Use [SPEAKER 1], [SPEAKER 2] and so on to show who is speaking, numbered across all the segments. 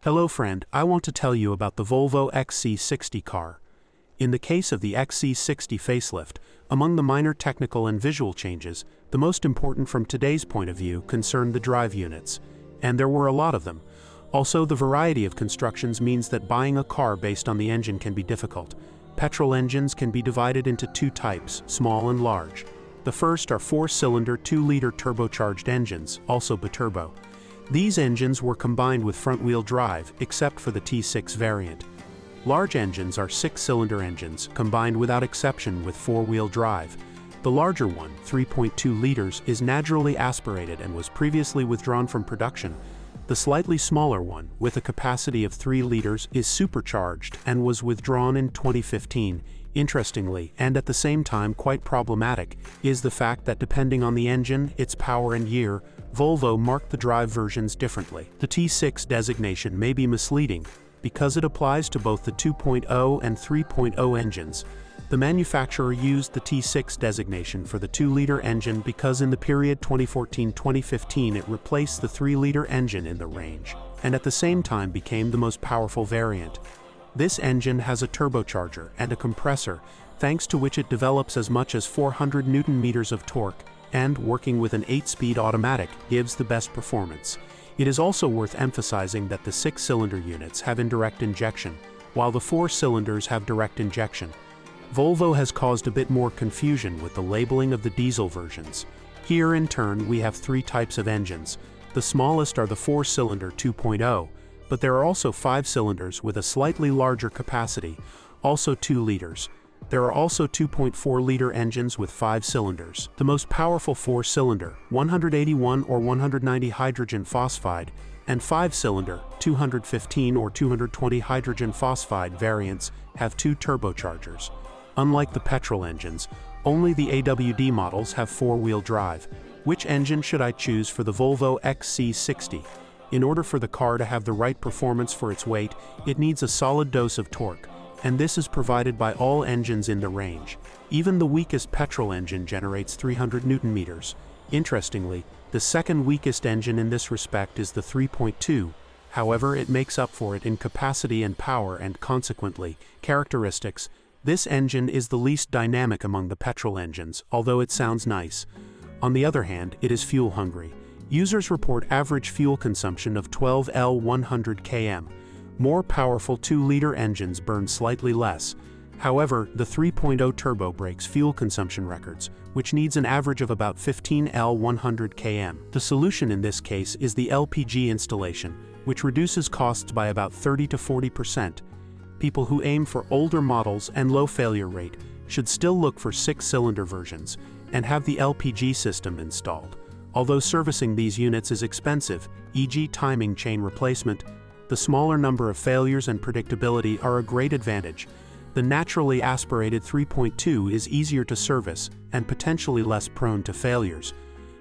[SPEAKER 1] Hello friend, I want to tell you about the Volvo XC60 car. In the case of the XC60 facelift, among the minor technical and visual changes, the most important from today's point of view concern the drive units. And there were a lot of them. Also, the variety of constructions means that buying a car based on the engine can be difficult. Petrol engines can be divided into two types, small and large. The first are 4-cylinder 2-liter turbocharged engines, also biturbo. These engines were combined with front-wheel drive, except for the T6 variant. Large engines are 6-cylinder engines, combined without exception with 4-wheel drive. The larger one, 3.2 liters, is naturally aspirated and was previously withdrawn from production. The slightly smaller one, with a capacity of 3 liters, is supercharged and was withdrawn in 2015. Interestingly, and at the same time quite problematic, is the fact that depending on the engine, its power and year, Volvo marked the drive versions differently. The T6 designation may be misleading, because it applies to both the 2.0 and 3.0 engines. The manufacturer used the T6 designation for the 2-liter engine because in the period 2014-2015 it replaced the 3-liter engine in the range, and at the same time became the most powerful variant. This engine has a turbocharger and a compressor, thanks to which it develops as much as 400 Nm of torque, and, working with an 8-speed automatic, gives the best performance. It is also worth emphasizing that the 6-cylinder units have indirect injection, while the 4 cylinders have direct injection. Volvo has caused a bit more confusion with the labeling of the diesel versions. Here, in turn, we have 3 types of engines. The smallest are the 4-cylinder 2.0, but there are also 5 cylinders with a slightly larger capacity, also 2 liters. There are also 2.4-liter engines with 5 cylinders. The most powerful 4-cylinder, 181 or 190 hydrogen phosphide, and 5-cylinder, 215 or 220 hydrogen phosphide variants have 2 turbochargers. Unlike the petrol engines, only the AWD models have 4-wheel drive. Which engine should I choose for the Volvo XC60? In order for the car to have the right performance for its weight, it needs a solid dose of torque, and this is provided by all engines in the range. Even the weakest petrol engine generates 300 Nm. Interestingly, the second weakest engine in this respect is the 3.2. However, it makes up for it in capacity and power and consequently, characteristics. This engine is the least dynamic among the petrol engines, although it sounds nice. On the other hand, it is fuel hungry. Users report average fuel consumption of 12 L100 km. More powerful 2-liter engines burn slightly less. However, the 3.0 turbo breaks fuel consumption records, which needs an average of about 15 L100 km. The solution in this case is the LPG installation, which reduces costs by about 30 to 40%. People who aim for older models and low failure rate should still look for 6-cylinder versions and have the LPG system installed. Although servicing these units is expensive, e.g. timing chain replacement, the smaller number of failures and predictability are a great advantage. The naturally aspirated 3.2 is easier to service and potentially less prone to failures.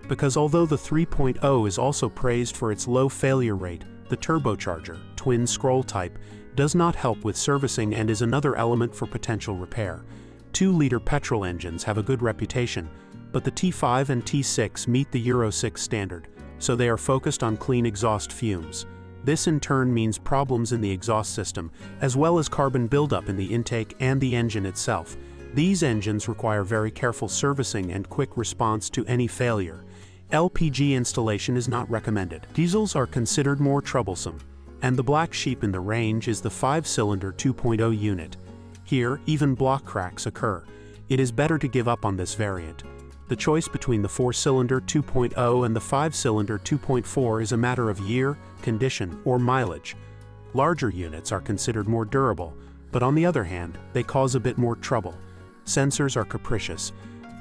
[SPEAKER 1] Because although the 3.0 is also praised for its low failure rate, the turbocharger, twin scroll type, does not help with servicing and is another element for potential repair. 2-liter petrol engines have a good reputation, but the T5 and T6 meet the Euro 6 standard, so they are focused on clean exhaust fumes. This in turn means problems in the exhaust system, as well as carbon buildup in the intake and the engine itself. These engines require very careful servicing and quick response to any failure. LPG installation is not recommended. Diesels are considered more troublesome, and the black sheep in the range is the 5-cylinder 2.0 unit. Here, even block cracks occur. It is better to give up on this variant. The choice between the 4-cylinder 2.0 and the 5-cylinder 2.4 is a matter of year, condition, or mileage. Larger units are considered more durable, but on the other hand, they cause a bit more trouble. Sensors are capricious.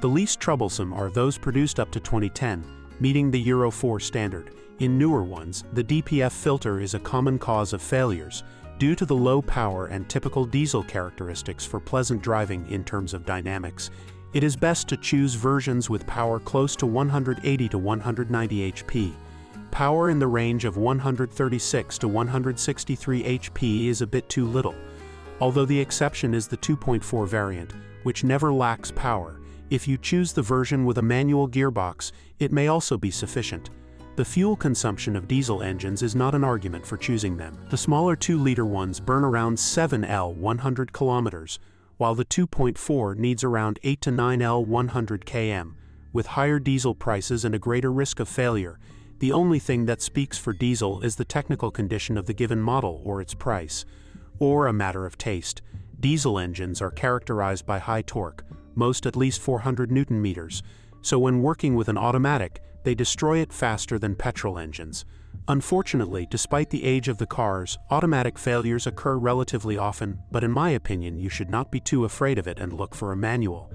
[SPEAKER 1] The least troublesome are those produced up to 2010, meeting the Euro 4 standard. In newer ones, the DPF filter is a common cause of failures, due to the low power and typical diesel characteristics for pleasant driving in terms of dynamics. It is best to choose versions with power close to 180 to 190 HP. Power in the range of 136 to 163 HP is a bit too little, although the exception is the 2.4 variant, which never lacks power. If you choose the version with a manual gearbox, it may also be sufficient. The fuel consumption of diesel engines is not an argument for choosing them. The smaller 2-liter ones burn around 7 L 100 kilometers, while the 2.4 needs around 8 to 9 L 100 km. With higher diesel prices and a greater risk of failure, the only thing that speaks for diesel is the technical condition of the given model or its price. Or a matter of taste. Diesel engines are characterized by high torque, most at least 400 Newton meters, so when working with an automatic, they destroy it faster than petrol engines. Unfortunately, despite the age of the cars, automatic failures occur relatively often, but in my opinion, you should not be too afraid of it and look for a manual.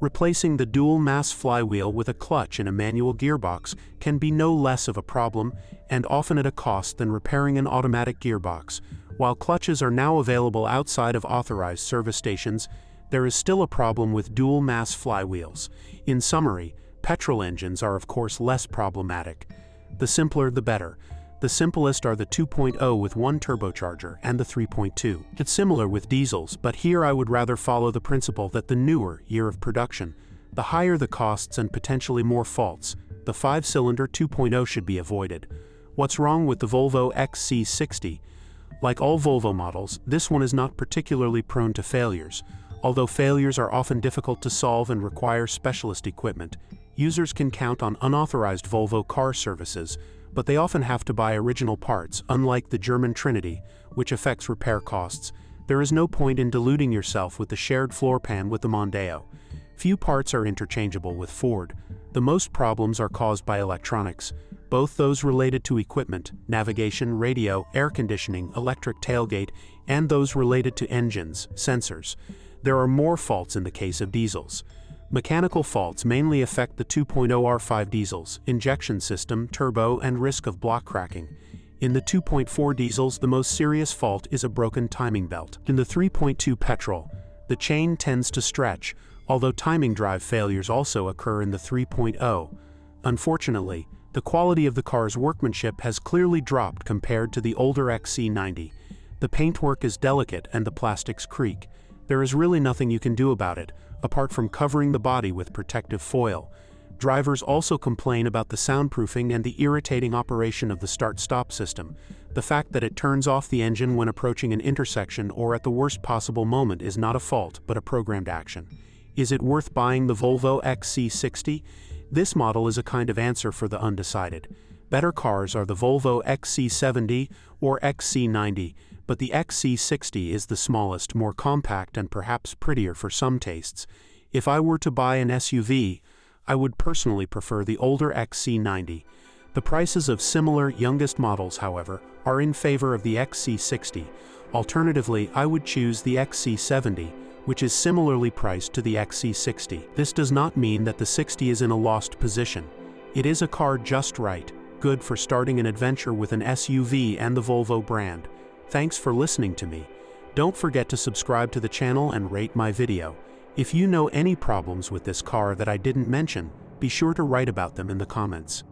[SPEAKER 1] Replacing the dual-mass flywheel with a clutch in a manual gearbox can be no less of a problem, and often at a cost, than repairing an automatic gearbox. While clutches are now available outside of authorized service stations, there is still a problem with dual-mass flywheels. In summary, petrol engines are of course less problematic. The simpler the better. The simplest are the 2.0 with one turbocharger and the 3.2. It's similar with diesels, but here I would rather follow the principle that the newer year of production, the higher the costs and potentially more faults, the 5-cylinder 2.0 should be avoided. What's wrong with the Volvo XC60? Like all Volvo models, this one is not particularly prone to failures. Although failures are often difficult to solve and require specialist equipment, users can count on unauthorized Volvo car services, but they often have to buy original parts, unlike the German Trinity, which affects repair costs. There is no point in deluding yourself with the shared floor pan with the Mondeo. Few parts are interchangeable with Ford. The most problems are caused by electronics, both those related to equipment, navigation, radio, air conditioning, electric tailgate, and those related to engines, sensors. There are more faults in the case of diesels. Mechanical faults mainly affect the 2.0 R5 diesels, injection system, turbo, and risk of block cracking. In the 2.4 diesels, the most serious fault is a broken timing belt. In the 3.2 petrol, the chain tends to stretch, although timing drive failures also occur in the 3.0. Unfortunately, the quality of the car's workmanship has clearly dropped compared to the older XC90. The paintwork is delicate and the plastics creak. There is really nothing you can do about it, apart from covering the body with protective foil. Drivers also complain about the soundproofing and the irritating operation of the start-stop system. The fact that it turns off the engine when approaching an intersection or at the worst possible moment is not a fault, but a programmed action. Is it worth buying the Volvo XC60? This model is a kind of answer for the undecided. Better cars are the Volvo XC70 or XC90, but the XC60 is the smallest, more compact, and perhaps prettier for some tastes. If I were to buy an SUV, I would personally prefer the older XC90. The prices of similar youngest models, however, are in favor of the XC60. Alternatively, I would choose the XC70, which is similarly priced to the XC60. This does not mean that the 60 is in a lost position. It is a car just right, good for starting an adventure with an SUV and the Volvo brand. Thanks for listening to me. Don't forget to subscribe to the channel and rate my video. If you know any problems with this car that I didn't mention, be sure to write about them in the comments.